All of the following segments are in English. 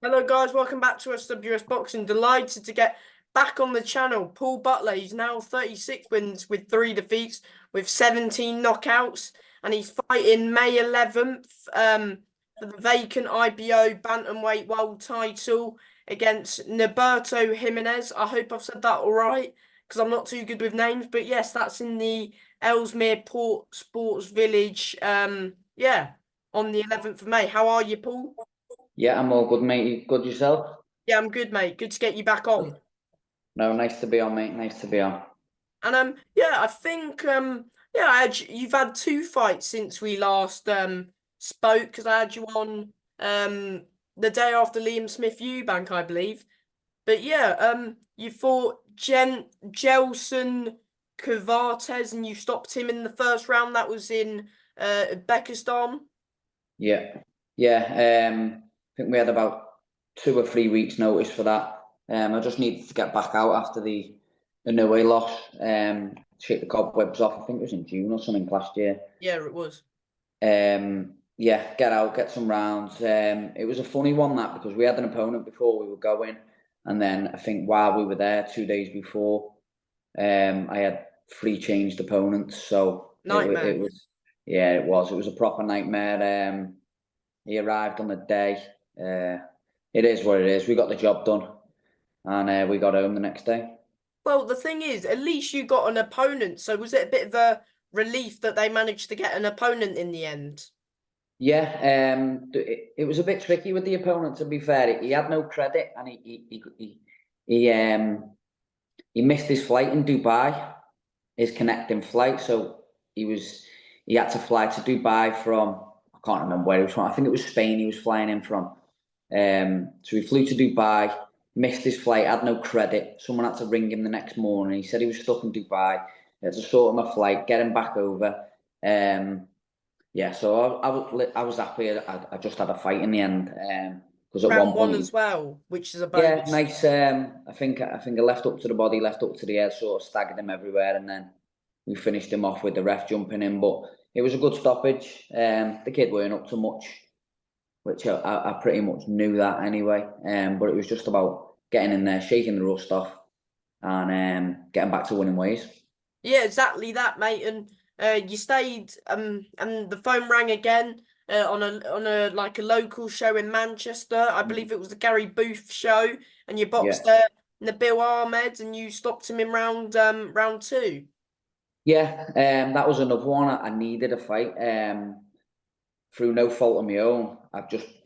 Hello guys, welcome back to SWS Boxing. Delighted to get back on the channel. Paul Butler, he's now 36 wins with 3 defeats with 17 knockouts, and he's fighting May 11th for the vacant IBO bantamweight world title against Norbelto Jimenez. I hope I've said that all right because I'm not too good with names, but yes, that's in the Ellesmere Port Sports Village. Yeah, on the 11th of May. How are you, Paul? Yeah, I'm all good, mate. You good yourself? Yeah, I'm good, mate. Good to get you back on. No, nice to be on, mate. Nice to be on. And yeah, I think yeah, you've had 2 fights since we last spoke because I had you on the day after Liam Smith Eubank, I believe. But yeah, you fought Gelson Kovates and you stopped him in the first round. That was in Uzbekistan. Yeah, yeah. I think we had about 2 or 3 weeks notice for that. I just needed to get back out after the no way loss. Shake the cobwebs off. I think it was in June or something last year. Yeah, it was. Yeah, get out, get some rounds. It was a funny one that because we had an opponent before we were going, and then I think while we were there 2 days before, I had 3 changed opponents, so it Nightmare. was yeah, it was a proper nightmare. He arrived on the day. It is what it is. We got the job done, and we got home the next day. Well, the thing is, at least you got an opponent. So was it a bit of a relief that they managed to get an opponent in the end? Yeah, it was a bit tricky with the opponent. To be fair, he had no credit, and he missed his flight in Dubai, his connecting flight. So he had to fly to Dubai from I can't remember where he was from. I think it was Spain. He was flying in from. So he flew to Dubai, missed his flight, had no credit. Someone had to ring him the next morning. He said he was stuck in Dubai. He had to sort him a flight, get him back over. Yeah, so I was happy. I just had a fight in the end. Because at one Round one point, as well, which is a yeah, bonus. nice. I think I left up to the body, left up to the head, sort of staggered him everywhere, and then we finished him off with the ref jumping in. But it was a good stoppage. The kid weren't up to much, which I pretty much knew that anyway. But it was just about getting in there, shaking the rust off, and getting back to winning ways. Yeah, exactly that, mate. And you stayed and the phone rang again on a like a local show in Manchester. I believe it was the Gary Booth show, and you Yeah, boxed Nabil Ahmed and you stopped him in round two. yeah. That was another one. I needed a fight. Through no fault of my own.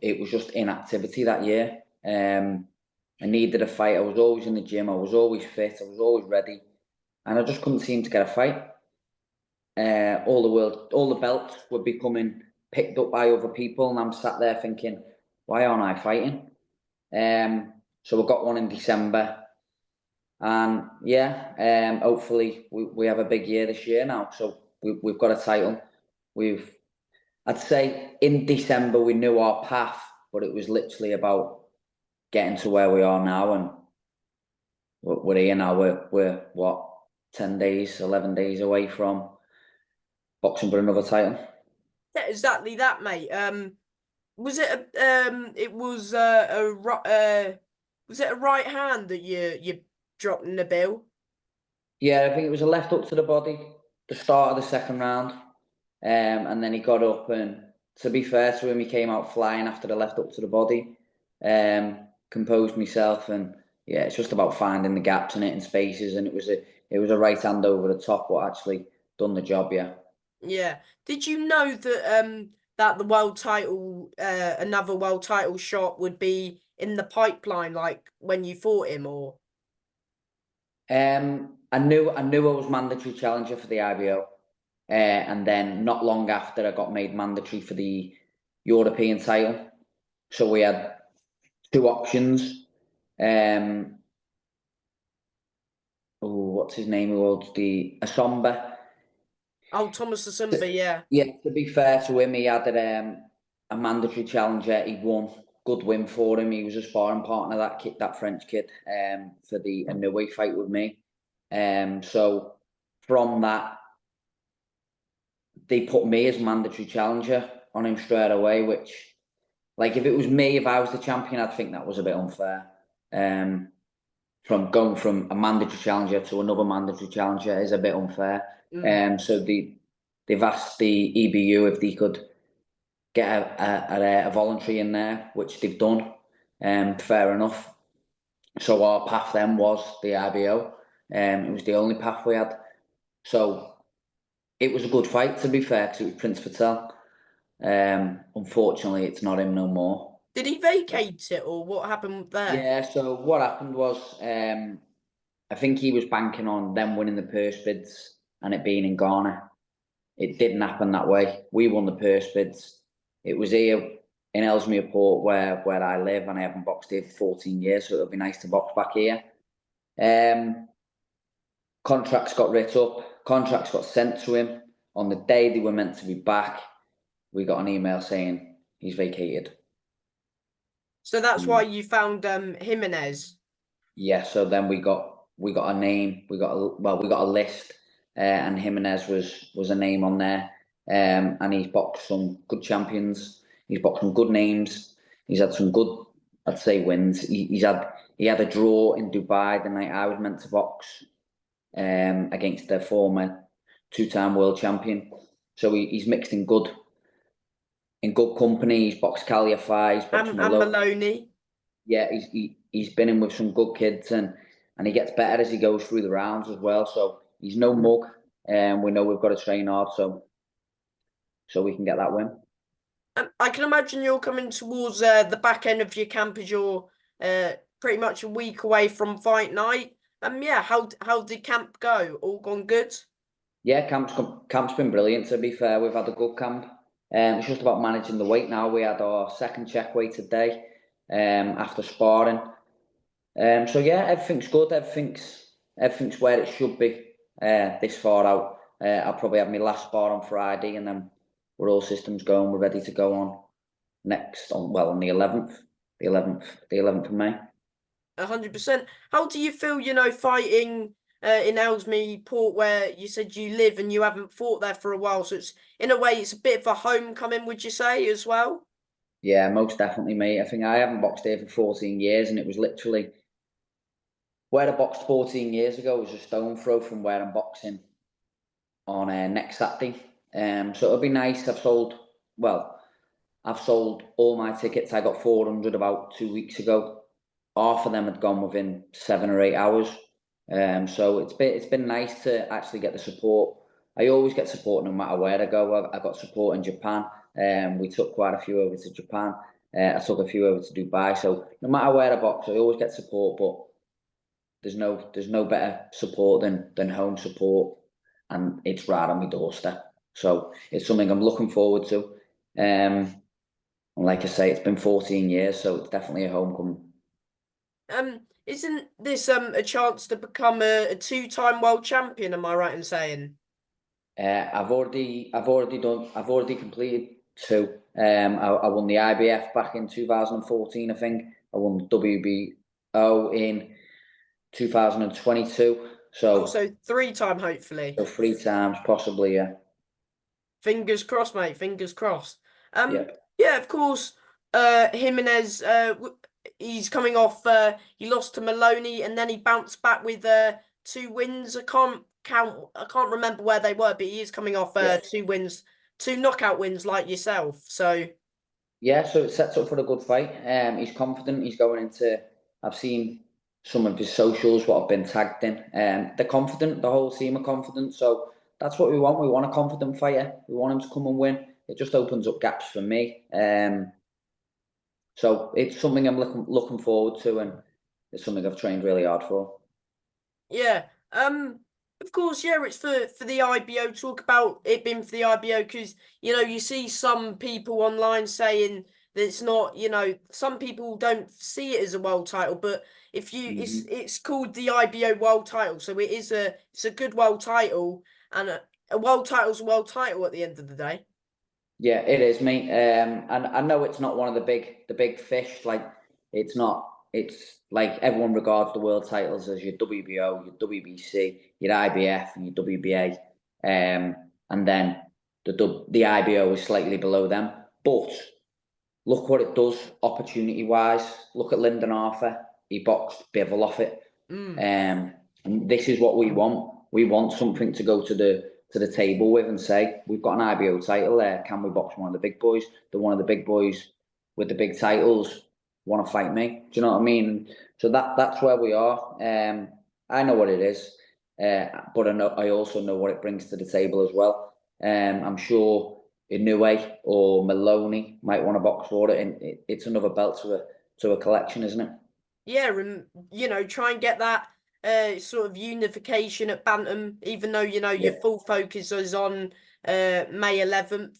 It was just inactivity that year. I needed a fight. I was always in the gym. I was always fit. I was always ready, and I just couldn't seem to get a fight. All the belts were becoming picked up by other people, and I'm sat there thinking, why aren't I fighting? So I got one in December, and yeah, hopefully we have a big year this year now. So we've got a title. We've I'd say in December we knew our path, but it was literally about getting to where we are now, and we're here now. We're what 10 days, 11 days away from boxing for another title. Yeah, exactly that, mate. Was it was it a right hand that you dropped Nabil? Yeah, I think it was a left hook to the body, the start of the second round, and then he got up and. To be fair to him, he came out flying after the left hook to the body. Composed myself, and yeah, it's just about finding the gaps in it and spaces. And it was a right hand over the top, what actually done the job. Yeah, Yeah. Did you know that that the world title another world title shot would be in the pipeline like when you fought him or I knew I was mandatory challenger for the IBO, and then not long after I got made mandatory for the European title. So we had 2 options. Um, what's his name? Who holds the Asomba? Oh, Thomas Asumba, yeah. Yeah, to be fair to him, he had a mandatory challenger. He won. Good win for him. He was a sparring partner, that kid, that French kid, for the Inoue fight with me. So from that, they put me as mandatory challenger on him straight away, which like if it was me, if I was the champion, I'd think that was a bit unfair. From going from a mandatory challenger to another mandatory challenger is a bit unfair. So they've asked the EBU if they could get a voluntary in there, which they've done. Fair enough. So our path then was the IBO. It was the only path we had. So it was a good fight, to be fair, because it was Prince Patel. Unfortunately, it's not him no more. Did he vacate it, or what happened there? Yeah, so what happened was, I think he was banking on them winning the purse bids and it being in Ghana. It didn't happen that way. We won the purse bids. It was here in Ellesmere Port where I live, and I haven't boxed here for 14 years, so it'll be nice to box back here. Contracts got writ up, contracts got sent to him. On the day they were meant to be back, we got an email saying he's vacated. So that's why you found Jimenez. Yeah, so then we got a name, we got a list, and Jimenez was a name on there. And he's boxed some good champions. He's boxed some good names. He's had some good, I'd say, wins. He had a draw in Dubai the night I was meant to box, against the former two-time world champion. So he's mixed in good company. He's boxed Caliafai, he's boxed And Malone. Maloney. Yeah, he's been in with some good kids, and he gets better as he goes through the rounds as well. So he's no mug, and we know we've got to train hard so we can get that win. I can imagine you're coming towards the back end of your camp as you're pretty much a week away from fight night. Yeah, how did camp go? All gone good? Yeah, camp's been brilliant. To be fair, we've had a good camp. It's just about managing the weight now. We had our second check weight today, after sparring. So yeah, everything's good. Everything's where it should be. This far out, I'll probably have my last spar on Friday, and then we're all systems going. We're ready to go on on the 11th, the 11th of May. 100%. How do you feel, fighting in Ellesmere Port, where you said you live and you haven't fought there for a while? So it's in a way, it's a bit of a homecoming, would you say, as well? Yeah, most definitely, mate. I think I haven't boxed here for 14 years, and it was literally where I boxed 14 years ago was a stone throw from where I'm boxing on next Saturday. So it'll be nice. I've sold all my tickets. I got 400 about 2 weeks ago. Half of them had gone within 7 or 8 hours. So it's been nice to actually get the support. I always get support no matter where I go. I got support in Japan. We took quite a few over to Japan. I took a few over to Dubai. So no matter where I box, I always get support. But there's no better support than home support, and it's right on my doorstep. So it's something I'm looking forward to. And like I say, it's been 14 years, so it's definitely a homecoming. Isn't this a chance to become a two-time world champion? Am I right in saying? I've already completed two. I won the IBF back in 2014, I think. I won the WBO in 2022. So three-time, hopefully. So 3 times, possibly, yeah. Fingers crossed, mate. Fingers crossed. Yeah. Yeah, of course. Jimenez. He's coming off. He lost to Maloney, and then he bounced back with 2 wins. I can't remember where they were, but he is coming off Yeah. 2 wins, 2 knockout wins, like yourself. So Yeah, so it sets up for a good fight. He's confident. He's going into. I've seen some of his socials, what have been tagged in. They're confident. The whole team are confident. So that's what we want. We want a confident fighter. We want him to come and win. It just opens up gaps for me. So it's something I'm looking forward to, and it's something I've trained really hard for. yeah. Of course, yeah, it's for the IBO. Talk about it being for the IBO because you see some people online saying that it's not. Some people don't see it as a world title, but if you, it's called the IBO world title, so it's a good world title, and a world title's a world title at the end of the day. Yeah, it is, mate. And I know it's not one of the big fish. Like it's not. It's like everyone regards the world titles as your WBO, your WBC, your IBF, and your WBA. And then the IBO is slightly below them. But look what it does opportunity-wise. Look at Lyndon Arthur. He boxed Bivol off it. And this is what we want. We want something to go to the table with and say, we've got an IBO title there. Can we box one of the big boys? The one of the big boys with the big titles want to fight me. Do you know what I mean? So that's where we are. I know what it is, but I also know what it brings to the table as well. I'm sure Inoue or Maloney might want to box for it, and it's another belt to a collection, isn't it? Yeah, and try and get that sort of unification at bantam, even though your full focus is on May 11th.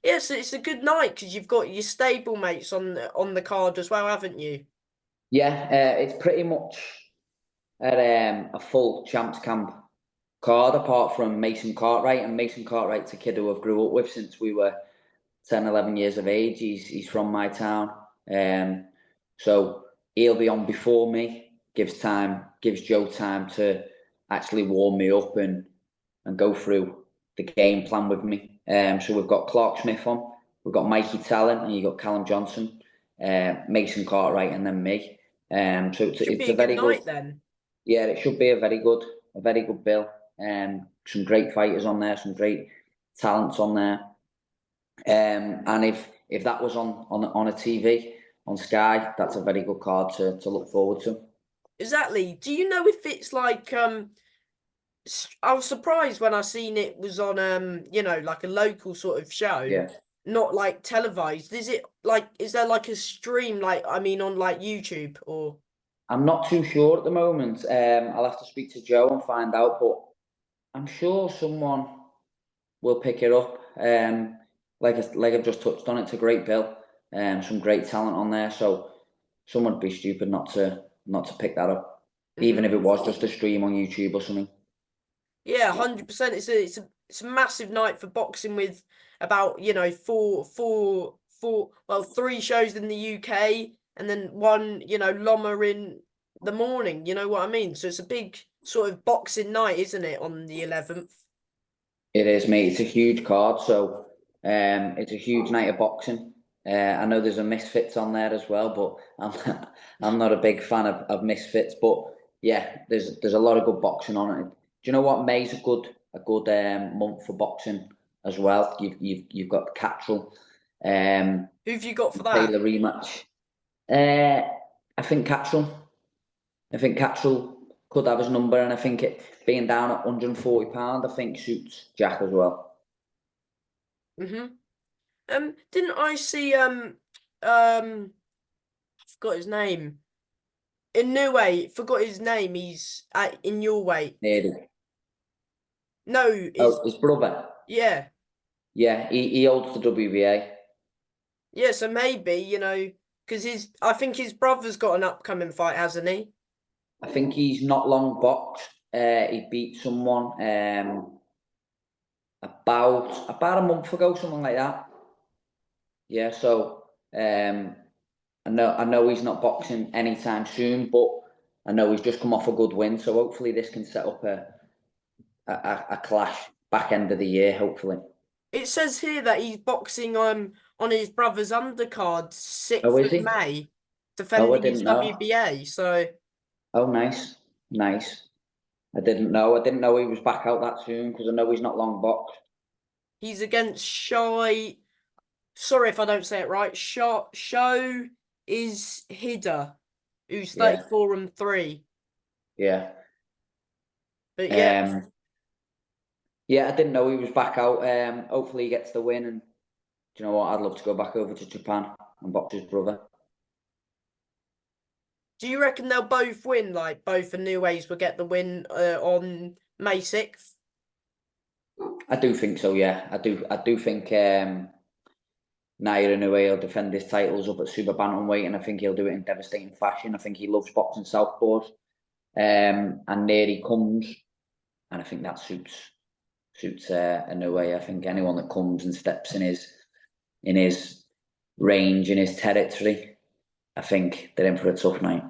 Yes, it's a good night because you've got your stable mates on the card as well, haven't you? Yeah, it's pretty much at a full champs camp card, apart from Mason Cartwright, and Mason Cartwright's a kid who I've grew up with since we were 10, 11 years of age. He's from my town. So he'll be on before me, gives Joe time to actually warm me up and go through the game plan with me. So we've got Clark Smith on, we've got Mikey Talent, and you've got Callum Johnson, Mason Cartwright, and then me. So Should be it's a a good very good, night then. yeah, it should be a very good bill. Some great fighters on there, some great talents on there. And if that was on a TV on Sky, that's a very good card to look forward to. Exactly. Do you know if it's like I was surprised when I seen it was on like a local sort of show, Yeah, not like televised. Is there like a stream on like YouTube or? I'm not too sure at the moment. I'll have to speak to Joe and find out, but I'm sure someone will pick it up. Like I've just touched on, it's a great bill. Some great talent on there, so someone would be stupid not to pick that up, even if it was just a stream on YouTube or something. Yeah, 100%. It's a massive night for boxing with about three shows in the UK and then one Loma in the morning. You know what I mean? So it's a big sort of boxing night, isn't it, on the 11th? It is, mate. It's a huge card, so it's a huge night of boxing. I know there's a Misfits on there as well, but I'm not a big fan of Misfits. But yeah, there's a lot of good boxing on it. Do you know what? May's a good month for boxing as well. You've got Cattrall. Who've you got for that? Taylor rematch. I think Cattrall. I think Cattrall could have his number, and I think it being down at £140, I think suits Jack as well. Didn't I see I forgot his name. Inoue, forgot his name. He's in your weight. Nearly. No, Oh, his brother. yeah. Yeah, he holds the WBA. Yeah, so maybe, because I think his brother's got an upcoming fight, hasn't he? I think he's not long boxed. He beat someone about a month ago, something like that. Yeah, so I know he's not boxing anytime soon, but I know he's just come off a good win. So hopefully this can set up a clash back end of the year. Hopefully. It says here that he's boxing on his brother's undercard, Oh, 6th is of he? May, Oh, I defending his didn't know. WBA. So Oh, nice, nice. I didn't know. I didn't know he was back out that soon because I know he's not long boxed. he's against Shy. Sorry if I don't say it right. Show is Hida, who's Yeah, 34-3. yeah. But yeah, Yeah, I didn't know he was back out. Hopefully he gets the win. And do you know what? I'd love to go back over to Japan and box his brother. do you reckon they'll both win? Like both Inues will get the win on May 6th? I do think so. Yeah, I do think Nair Inoue will defend his titles up at super bantamweight, and I think he'll do it in devastating fashion. I think he loves boxing southpaws, and there he comes, and I think that suits Inoue. I think anyone that comes and steps in his range, in his territory, I think they're in for a tough night.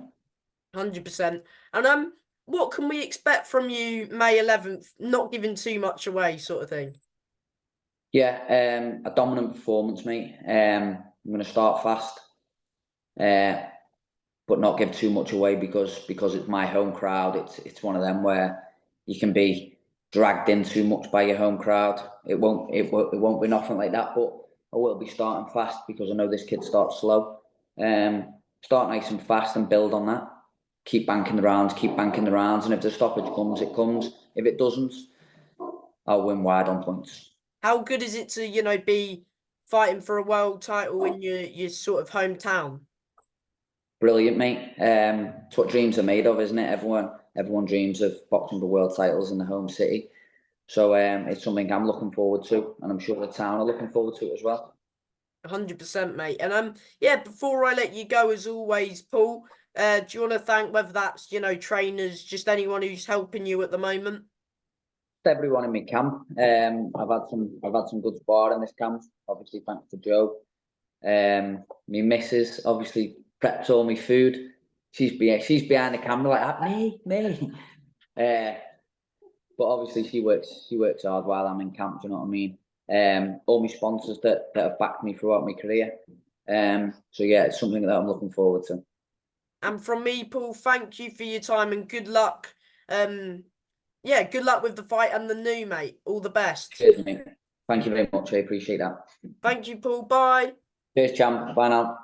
100%. And what can we expect from you May 11th? Not giving too much away, sort of thing. Yeah, a dominant performance, mate. I'm going to start fast, but not give too much away because it's my home crowd. It's one of them where you can be dragged in too much by your home crowd. It won't be nothing like that, but I will be starting fast because I know this kid starts slow. Start nice and fast and build on that. Keep banking the rounds, and if the stoppage comes, it comes. If it doesn't, I'll win wide on points. How good is it to, you know, be fighting for a world title in your sort of hometown? Brilliant, mate. It's what dreams are made of, isn't it? Everyone dreams of boxing for world titles in the home city. So it's something I'm looking forward to, and I'm sure the town are looking forward to it as well. 100%, mate. And yeah, before I let you go, as always, Paul, do you want to thank, whether that's, you know, trainers, just anyone who's helping you at the moment? Everyone in my camp. I've had some good sparring in this camp. Obviously, thanks to Joe. My missus obviously preps all my food. She's behind the camera like that. Me. But obviously she works hard while I'm in camp. Do you know what I mean? All my sponsors that have backed me throughout my career. So yeah, it's something that I'm looking forward to. And from me, Paul, thank you for your time and good luck. Yeah, good luck with the fight and the new, mate. All the best. Cheers, mate. Thank you very much. I appreciate that. Thank you, Paul. Bye. Cheers, champ. Bye now.